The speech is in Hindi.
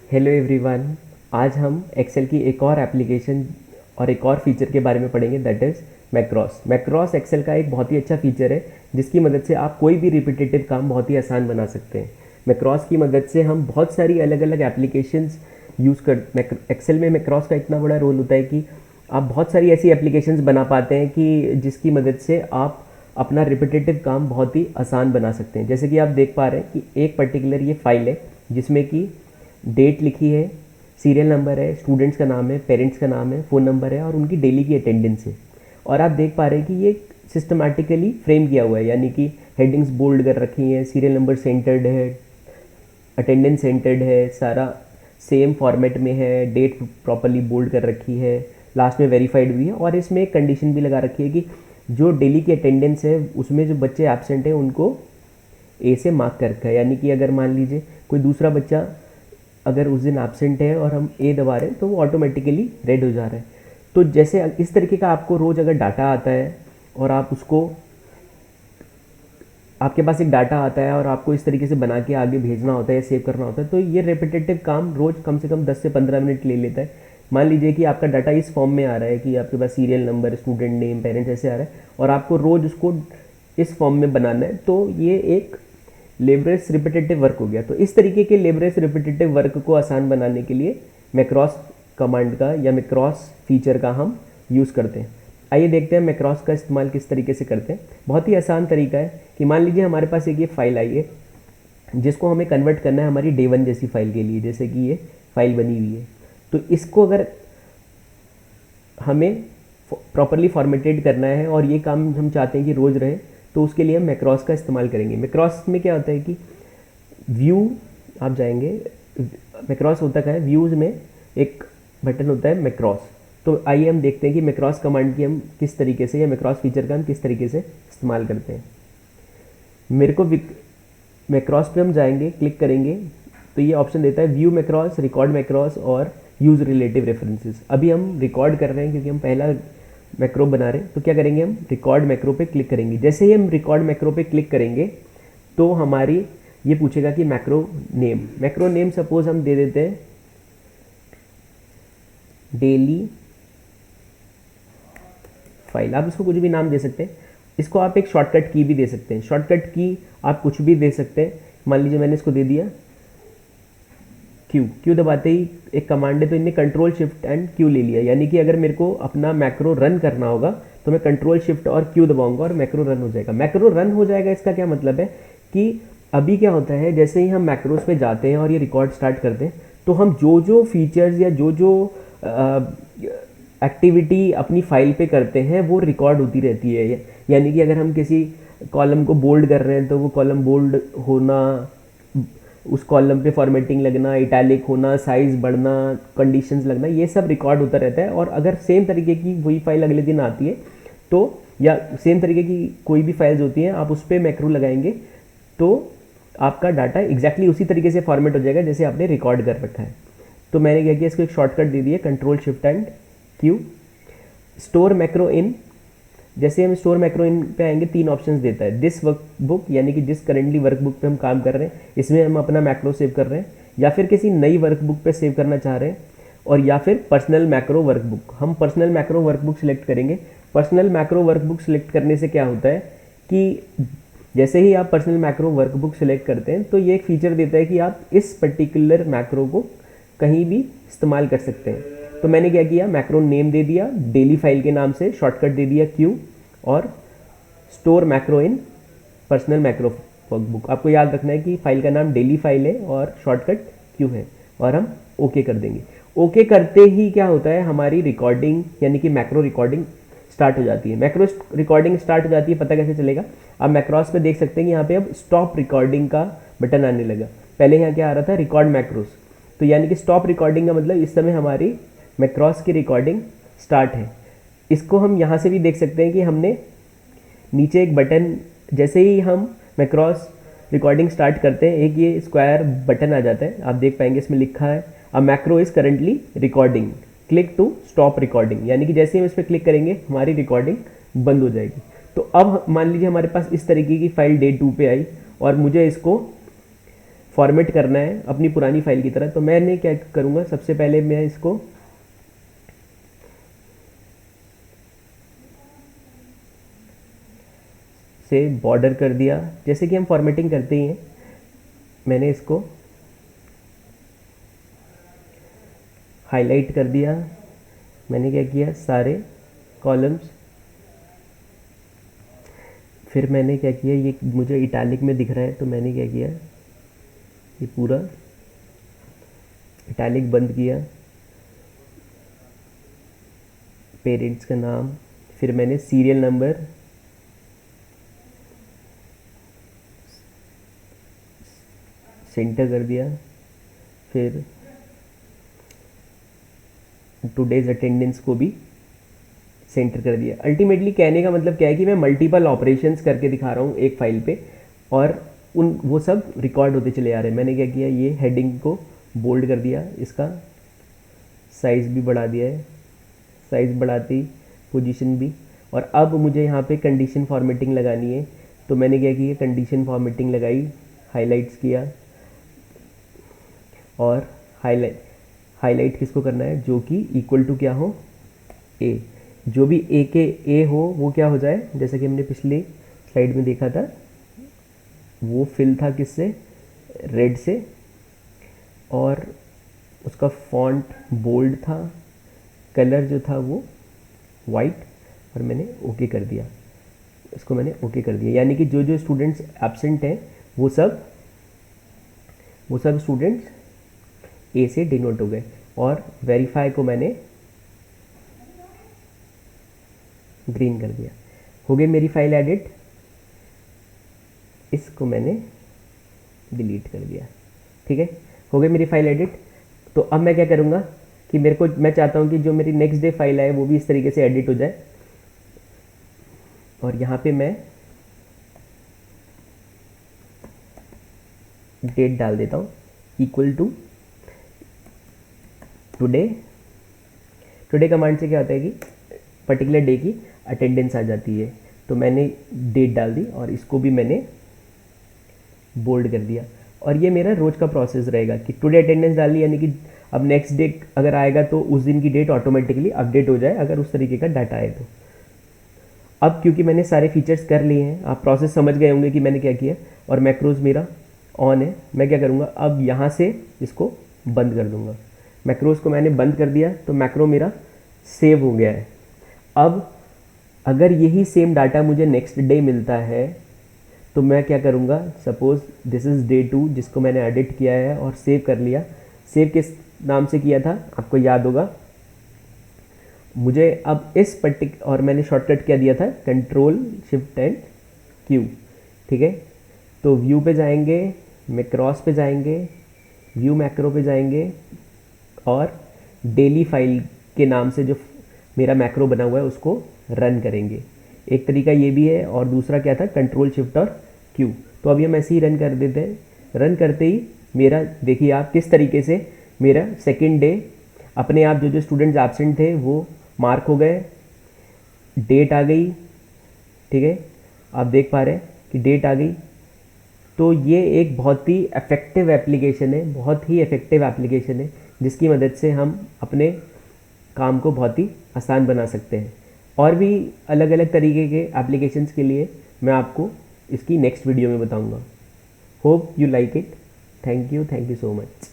Hello everyone. आज हम एक्सेल की एक और एप्लीकेशन और एक और फीचर के बारे में पढ़ेंगे, दैट इज़ मैक्रॉस। मैक्रॉस एक्सेल का एक बहुत ही अच्छा फीचर है जिसकी मदद से आप कोई भी रिपीटेटिव काम बहुत ही आसान बना सकते हैं। मैक्रॉस की मदद से हम बहुत सारी अलग अलग एप्लीकेशंस यूज़ कर एक्सेल में मैक्रॉस का इतना बड़ा रोल होता है कि आप बहुत सारी ऐसी एप्लीकेशंस बना पाते हैं कि जिसकी मदद से आप अपना रिपीटेटिव काम बहुत ही आसान बना सकते हैं। जैसे कि आप देख पा रहे हैं कि एक पर्टिकुलर ये फाइल है जिसमें कि डेट लिखी है, सीरियल नंबर है, स्टूडेंट्स का नाम है, पेरेंट्स का नाम है, फ़ोन नंबर है और उनकी डेली की अटेंडेंस है। और आप देख पा रहे हैं कि ये सिस्टमैटिकली फ्रेम किया हुआ है, यानी कि हेडिंग्स बोल्ड कर रखी हैं, सीरियल नंबर सेंटर्ड है, अटेंडेंस सेंटर्ड है, सारा सेम फॉर्मेट में है, डेट प्रॉपरली बोल्ड कर रखी है, लास्ट में वेरीफाइड भी है। और इसमें एक कंडीशन भी लगा रखी है कि जो डेली की अटेंडेंस है उसमें जो बच्चे एब्सेंट हैं उनको ए से मार्क कर रखा है। यानी कि अगर मान लीजिए कोई दूसरा बच्चा अगर उस दिन एब्सेंट है और हम ए दबा रहे हैं तो वो ऑटोमेटिकली रेड हो जा रहा है। तो जैसे इस तरीके का आपको रोज़ अगर डाटा आता है और आप उसको, आपके पास एक डाटा आता है और आपको इस तरीके से बना के आगे भेजना होता है या सेव करना होता है, तो ये रिपीटेटिव काम रोज़ कम से कम 10 से 15 मिनट ले लेता है। मान लीजिए कि आपका डाटा इस फॉर्म में आ रहा है कि आपके पास serial number, student name, parents ऐसे आ रहा है और आपको रोज़ उसको इस फॉर्म में बनाना है, तो ये एक लेबरेस रिपीटेटिव वर्क हो गया। तो इस तरीके के लेबरेस रिपीटेटिव वर्क को आसान बनाने के लिए मैक्रॉस कमांड का या मैक्रॉस फीचर का हम यूज़ करते हैं। आइए देखते हैं मैक्रॉस का इस्तेमाल किस तरीके से करते हैं। बहुत ही आसान तरीका है कि मान लीजिए हमारे पास एक ये फाइल आई है जिसको हमें कन्वर्ट करना है हमारी डे वन जैसी फाइल के लिए, जैसे कि ये फाइल बनी हुई है। तो इसको अगर हमें प्रॉपरली फॉर्मेटेड करना है और ये काम हम चाहते हैं कि रोज़ रहे, तो उसके लिए हम मैक्रॉस का इस्तेमाल करेंगे। मैक्रॉस में क्या होता है कि व्यू, आप जाएंगे, मैक्रॉस होता क्या है, व्यूज़ में एक बटन होता है मैक्रॉस। तो आइए हम देखते हैं कि मैक्रॉस कमांड की हम किस तरीके से, या मैक्रॉस फीचर का हम किस तरीके से इस्तेमाल करते हैं। मेरे को मैक्रॉस पे हम जाएंगे, क्लिक करेंगे तो ये ऑप्शन देता है व्यू मैक्रॉस, रिकॉर्ड मैक्रॉस और यूज़ रिलेटिव रेफरेंसेस। अभी हम रिकॉर्ड कर रहे हैं क्योंकि हम पहला मैक्रो बना रहे हैं, तो क्या करेंगे, हम रिकॉर्ड मैक्रो पे क्लिक करेंगे। जैसे ही हम रिकॉर्ड मैक्रो पे क्लिक करेंगे तो हमारी ये पूछेगा कि मैक्रो नेम सपोज हम दे देते हैं डेली फाइल। आप इसको कुछ भी नाम दे सकते हैं। इसको आप एक शॉर्टकट की भी दे सकते हैं, शॉर्टकट की आप कुछ भी दे सकते हैं। मान लीजिए मैंने इसको दे दिया क्यू दबाते ही एक कमांड है तो इनने कंट्रोल शिफ्ट एंड क्यू ले लिया। यानी कि अगर मेरे को अपना मैक्रो रन करना होगा तो मैं कंट्रोल शिफ्ट और क्यू दबाऊंगा और मैक्रो रन हो जाएगा। मैक्रो रन हो जाएगा, इसका क्या मतलब है कि अभी क्या होता है, जैसे ही हम मैक्रोस पे जाते हैं और ये रिकॉर्ड स्टार्ट करते हैं तो हम जो जो फीचर्स या जो जो एक्टिविटी अपनी फाइल पे करते हैं वो रिकॉर्ड होती रहती है। यानी कि अगर हम किसी कॉलम को बोल्ड कर रहे हैं तो वो कॉलम बोल्ड होना, उस कॉलम पे फॉर्मेटिंग लगना, इटैलिक होना, साइज़ बढ़ना, कंडीशंस लगना, ये सब रिकॉर्ड होता रहता है। और अगर सेम तरीके की वही फाइल अगले दिन आती है तो, या सेम तरीके की कोई भी फाइल्स होती हैं, आप उस पर मैक्रो लगाएंगे तो आपका डाटा एग्जैक्टली उसी तरीके से फॉर्मेट हो जाएगा जैसे आपने रिकॉर्ड कर रखा है। तो मैंने क्या किया, इसको एक शॉर्टकट दे दिया, control shift and Q. Store macro in, जैसे हम स्टोर मैक्रो इन पे आएंगे 3 ऑप्शंस देता है। दिस वर्कबुक, यानी कि जिस करंटली वर्कबुक पे हम काम कर रहे हैं इसमें हम अपना मैक्रो सेव कर रहे हैं, या फिर किसी नई वर्कबुक पे सेव करना चाह रहे हैं, और या फिर पर्सनल मैक्रो वर्कबुक। हम पर्सनल मैक्रो वर्कबुक सिलेक्ट करेंगे। पर्सनल मैक्रो वर्कबुक सिलेक्ट करने से क्या होता है कि जैसे ही आप पर्सनल मैक्रो वर्कबुक सिलेक्ट करते हैं तो ये एक फीचर देता है कि आप इस पर्टिकुलर मैक्रो को कहीं भी इस्तेमाल कर सकते हैं। तो मैंने क्या किया, मैक्रो नेम दे दिया डेली फाइल के नाम से, शॉर्टकट दे दिया क्यू, और स्टोर मैक्रो इन पर्सनल मैक्रो वर्कबुक। आपको याद रखना है कि फाइल का नाम डेली फाइल है और शॉर्टकट क्यू है, और हम ओके कर देंगे। ओके करते ही क्या होता है, हमारी रिकॉर्डिंग यानी कि मैक्रो रिकॉर्डिंग स्टार्ट हो जाती है। मैक्रो रिकॉर्डिंग स्टार्ट हो जाती है, पता कैसे चलेगा, आप मैक्रॉस पे देख सकते हैं कि यहाँ पे अब स्टॉप रिकॉर्डिंग का बटन आने लगा। पहले यहाँ क्या आ रहा था, रिकॉर्ड मैक्रोस। तो यानी कि स्टॉप रिकॉर्डिंग का मतलब इस समय हमारी मैक्रॉस की रिकॉर्डिंग स्टार्ट है। इसको हम यहाँ से भी देख सकते हैं कि हमने नीचे एक बटन, जैसे ही हम मैक्रॉस रिकॉर्डिंग स्टार्ट करते हैं एक ये स्क्वायर बटन आ जाता है, आप देख पाएंगे इसमें लिखा है a macro is currently recording, click to stop recording. यानी कि जैसे ही हम इस पर क्लिक करेंगे हमारी रिकॉर्डिंग बंद हो जाएगी। तो अब मान लीजिए हमारे पास इस तरीके की फाइल डे 2 पे आई और मुझे इसको फॉर्मेट करना है अपनी पुरानी फाइल की तरह। तो मैंने क्या करूँगा, सबसे पहले मैं इसको से बॉर्डर कर दिया, जैसे कि हम फॉर्मेटिंग करते ही हैं। मैंने इसको हाईलाइट कर दिया। मैंने क्या किया, सारे कॉलम्स, फिर मैंने क्या किया, ये मुझे इटैलिक में दिख रहा है तो मैंने क्या किया, ये पूरा इटैलिक बंद किया, पेरेंट्स का नाम, फिर मैंने सीरियल नंबर, सेंटर कर दिया, फिर टुडेज अटेंडेंस को भी सेंटर कर दिया। अल्टीमेटली कहने का मतलब क्या है कि मैं मल्टीपल ऑपरेशंस करके दिखा रहा हूँ एक फाइल पे, और वो सब रिकॉर्ड होते चले आ रहे हैं। मैंने क्या किया, ये हेडिंग को बोल्ड कर दिया, इसका साइज़ भी बढ़ा दिया है, साइज़ बढ़ाती, पोजीशन भी। और अब मुझे यहाँ पे कंडीशन फॉर्मेटिंग लगानी है, तो मैंने क्या किया, कंडीशन फॉर्मेटिंग लगाई, हाईलाइट्स किया, और हाईलाइट किसको करना है, जो कि इक्वल टू क्या हो, ए, जो भी ए के ए हो वो क्या हो जाए, जैसे कि हमने पिछली स्लाइड में देखा था, वो फिल था किससे, रेड से, और उसका फॉन्ट बोल्ड था, कलर जो था वो वाइट, और मैंने ओके कर दिया, इसको मैंने ओके कर दिया। यानी कि जो जो स्टूडेंट्स एब्सेंट हैं वो सब स्टूडेंट्स ए से डिनोट हो गए। और वेरीफाई को मैंने ग्रीन कर दिया, हो गई मेरी फाइल एडिट। इसको मैंने डिलीट कर दिया, ठीक है, हो गई मेरी फाइल एडिट। तो अब मैं क्या करूँगा कि मैं चाहता हूँ कि जो मेरी नेक्स्ट डे फाइल है वो भी इस तरीके से एडिट हो जाए। और यहाँ पे मैं डेट डाल देता हूँ, इक्वल टू टुडे कमांड से क्या होता है कि पर्टिकुलर डे की अटेंडेंस आ जाती है। तो मैंने डेट डाल दी और इसको भी मैंने बोल्ड कर दिया। और ये मेरा रोज़ का प्रोसेस रहेगा कि टुडे अटेंडेंस डाली, यानी कि अब नेक्स्ट डे अगर आएगा तो उस दिन की डेट ऑटोमेटिकली अपडेट हो जाए अगर उस तरीके का डाटा आए तो। अब क्योंकि मैंने सारे फीचर्स कर लिए हैं, आप प्रोसेस समझ गए होंगे कि मैंने क्या किया, और मैक्रोज मेरा ऑन है, मैं क्या करूँगा, अब यहाँ से इसको बंद कर दूँगा। मैक्रोज को मैंने बंद कर दिया तो मैक्रो मेरा सेव हो गया है। अब अगर यही सेम डाटा मुझे नेक्स्ट डे मिलता है तो मैं क्या करूँगा, सपोज़ दिस इज़ डे 2 जिसको मैंने एडिट किया है और सेव कर लिया। सेव किस नाम से किया था आपको याद होगा, मुझे अब इस और मैंने शॉर्टकट क्या दिया था, कंट्रोल शिफ्ट एंड क्यू, ठीक है। तो व्यू पे जाएंगे, मैक्रोस पे जाएंगे, व्यू मैक्रो पे जाएंगे, और डेली फाइल के नाम से जो मेरा मैक्रो बना हुआ है उसको रन करेंगे। एक तरीका ये भी है, और दूसरा क्या था, कंट्रोल शिफ्ट और क्यू। तो अभी हम ऐसे ही रन कर देते हैं। रन करते ही मेरा देखिए आप किस तरीके से मेरा सेकेंड डे अपने आप जो जो स्टूडेंट्स एब्सेंट थे वो मार्क हो गए, डेट आ गई, ठीक है, आप देख पा रहे हैं कि डेट आ गई। तो ये एक बहुत ही इफ़ेक्टिव एप्लीकेशन है, बहुत ही इफ़ेक्टिव एप्लीकेशन है, जिसकी मदद से हम अपने काम को बहुत ही आसान बना सकते हैं। और भी अलग अलग तरीके के एप्लीकेशंस के लिए मैं आपको इसकी नेक्स्ट वीडियो में बताऊंगा। Hope you like it. Thank you so much.